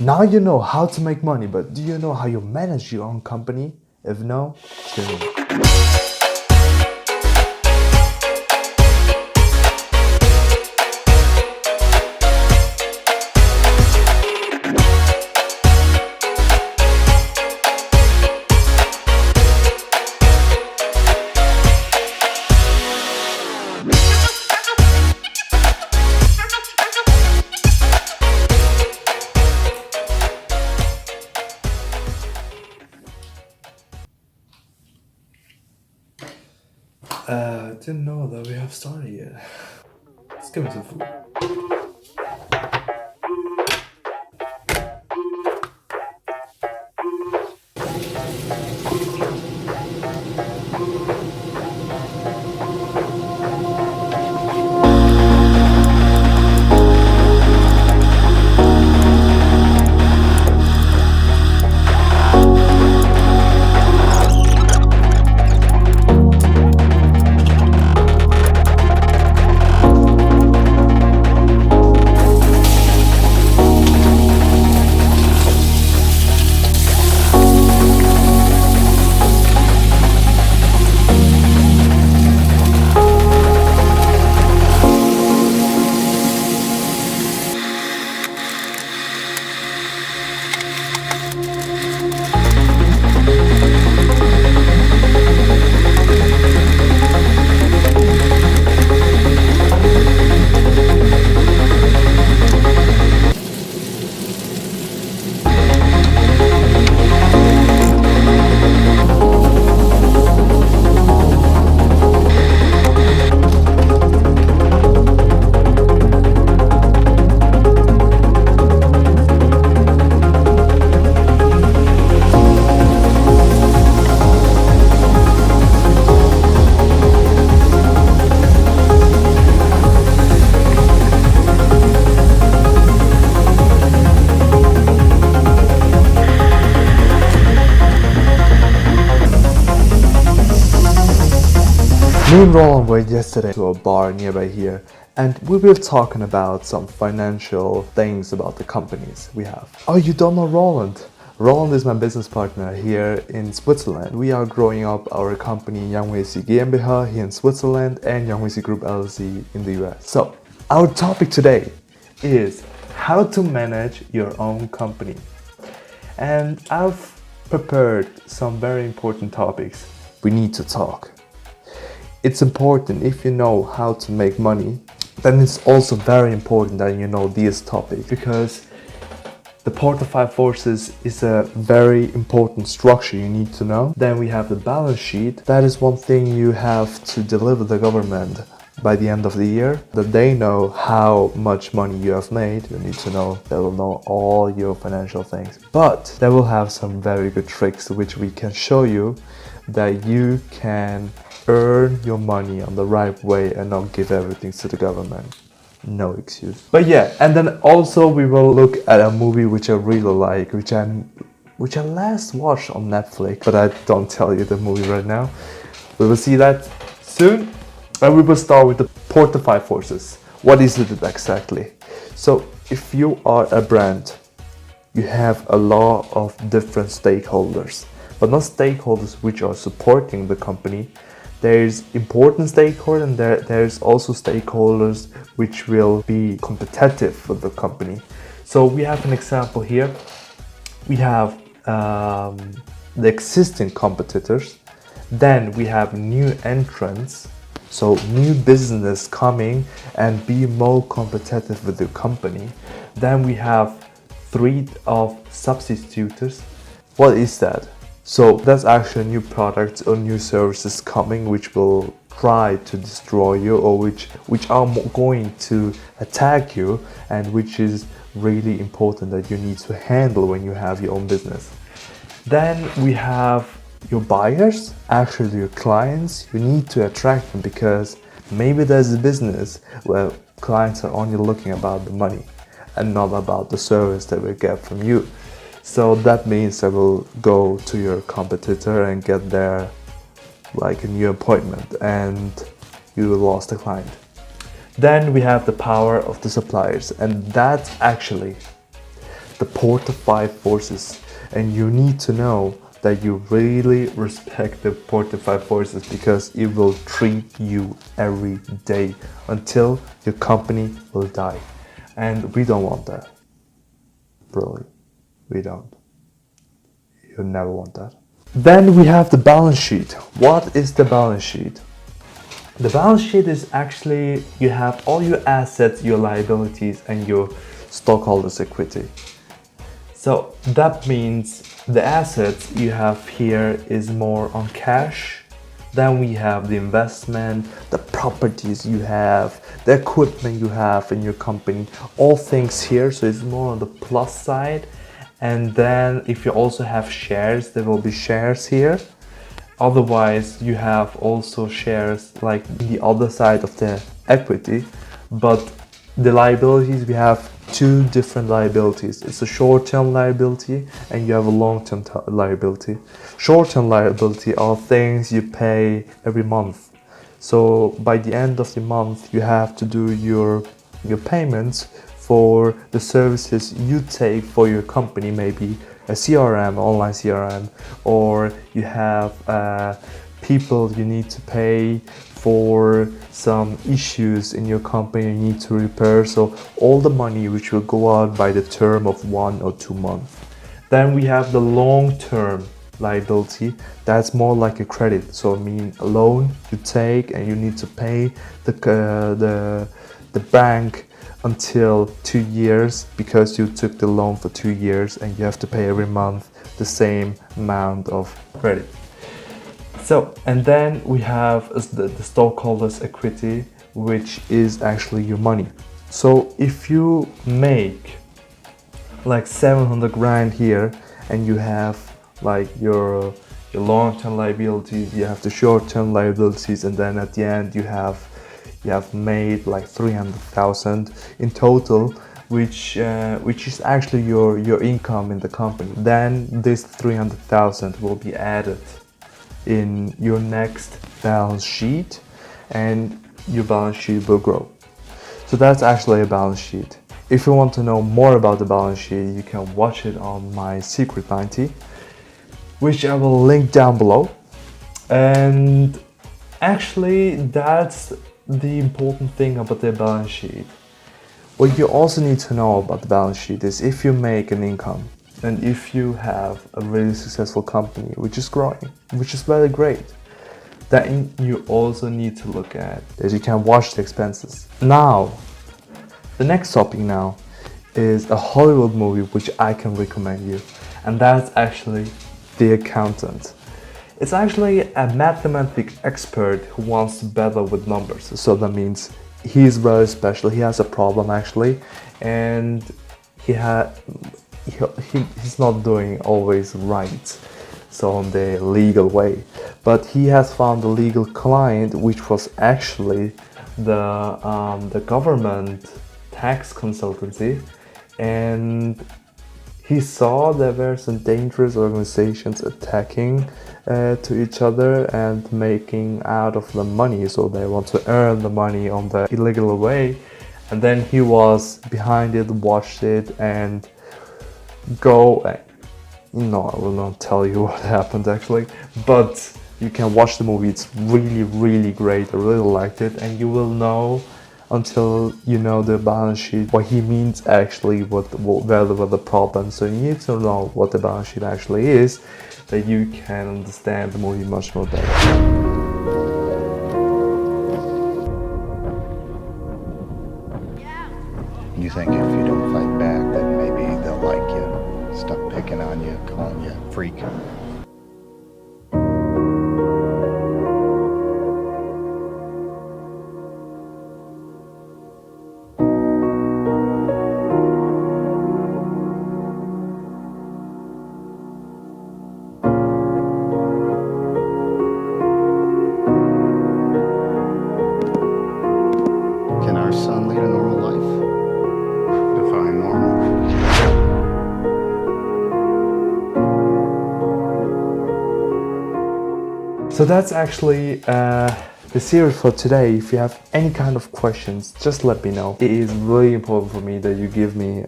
Now you know how to make money, but do you know how you manage your own company? If no, tune in. Didn't know that we have started yet. Let's give me some food. Me and Roland went yesterday to a bar nearby here, and we were talking about some financial things about the companies we have. Oh, you don't know Roland? Roland is my business partner here in Switzerland. We are growing up our company WAZY GmbH here in Switzerland and WAZY Group LLC in the US. So, our topic today is how to manage your own company. And I've prepared some very important topics. We need to talk. It's important if you know how to make money, then it's also very important that you know these topics, because the portfolio forces is a very important structure you need to know. Then we have the balance sheet. That is one thing you have to deliver the government by the end of the year, that they know how much money you have made. You need to know, they will know all your financial things, but they will have some very good tricks which we can show you that you can earn your money on the right way and not give everything to the government. No excuse. But yeah, and then also we will look at a movie which I really like, which I last watched on Netflix, but I don't tell you the movie right now. We will see that soon. And we will start with the portfolio forces. What is it exactly? So if you are a brand, you have a lot of different stakeholders, but not stakeholders which are supporting the company. There's important stakeholders, and there's also stakeholders which will be competitive with the company. So we have an example here. We have the existing competitors. Then we have new entrants. So new business coming and be more competitive with the company. Then we have three of substitutors. What is that? So that's actually new products or new services coming which will try to destroy you, or which are going to attack you, and which is really important that you need to handle when you have your own business. Then we have your buyers, actually your clients. You need to attract them, because maybe there's a business where clients are only looking about the money and not about the service that we get from you. So that means I will go to your competitor and get there like a new appointment, and you lost the client. Then we have the power of the suppliers, and that's actually the portafy forces, and you need to know that you really respect the portafy forces, because it will treat you every day until your company will die. And we don't want that. Really, we don't. You never want that. Then we have the balance sheet. What is the balance sheet? The balance sheet is actually, you have all your assets, your liabilities, and your stockholders' equity. So that means the assets you have here is more on cash. Then we have the investment, the properties you have, the equipment you have in your company, all things here. So it's more on the plus side. And then if you also have shares, there will be shares here. Otherwise, you have also shares like the other side of the equity. But the liabilities, we have two different liabilities. It's a short-term liability and you have a long-term liability. Short-term liability are things you pay every month. So by the end of the month, you have to do your payments for the services you take for your company, maybe a CRM, online CRM, or you have people you need to pay for some issues in your company you need to repair. So all the money which will go out by the term of 1 or 2 months. Then we have the long-term liability. That's more like a credit. So I mean a loan you take and you need to pay the bank until 2 years, because you took the loan for 2 years and you have to pay every month the same amount of credit. So, and then we have the stockholders' equity, which is actually your money. So if you make like 700 grand here and you have like your long-term liabilities, you have the short-term liabilities, and then at the end you have made like 300,000 in total, which is actually your income in the company. Then this 300,000 will be added in your next balance sheet, and your balance sheet will grow. So that's actually a balance sheet. If you want to know more about the balance sheet, you can watch it on my Secret90, which I will link down below. And actually that's the important thing about the balance sheet. What you also need to know about the balance sheet is if you make an income and if you have a really successful company which is growing, which is very great, then you also need to look at that you can watch the expenses. Now, the next topic now is a Hollywood movie which I can recommend you, and that's actually The Accountant. It's actually a mathematics expert who wants to battle with numbers. So that means he's very special. He has a problem actually, and he's not doing always right, so in the legal way. But he has found a legal client, which was actually the government tax consultancy, and he saw there were some dangerous organizations attacking to each other and making out of the money, so they want to earn the money on the illegal way. And then he was behind it, watched it, and I will not tell you what happened actually, but you can watch the movie. It's really, really great. I really liked it, and you will know until you know the balance sheet what he means actually, where were the problems. So you need to know what the balance sheet actually is, that you can understand the movie much more better. You think if you don't fight back, then maybe they'll like you, stop picking on you, calling you a freak. Can our son lead a normal life? Define normal. So that's actually That's it for today. If you have any kind of questions, just let me know. It is really important for me that you give me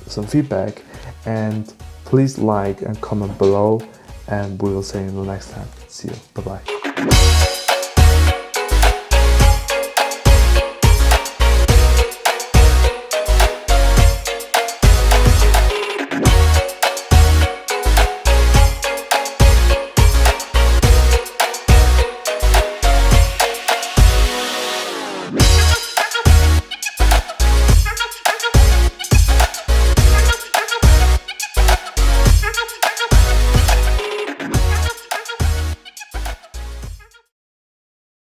some feedback, and please like and comment below, and we will see you in the next time. See you. Bye bye.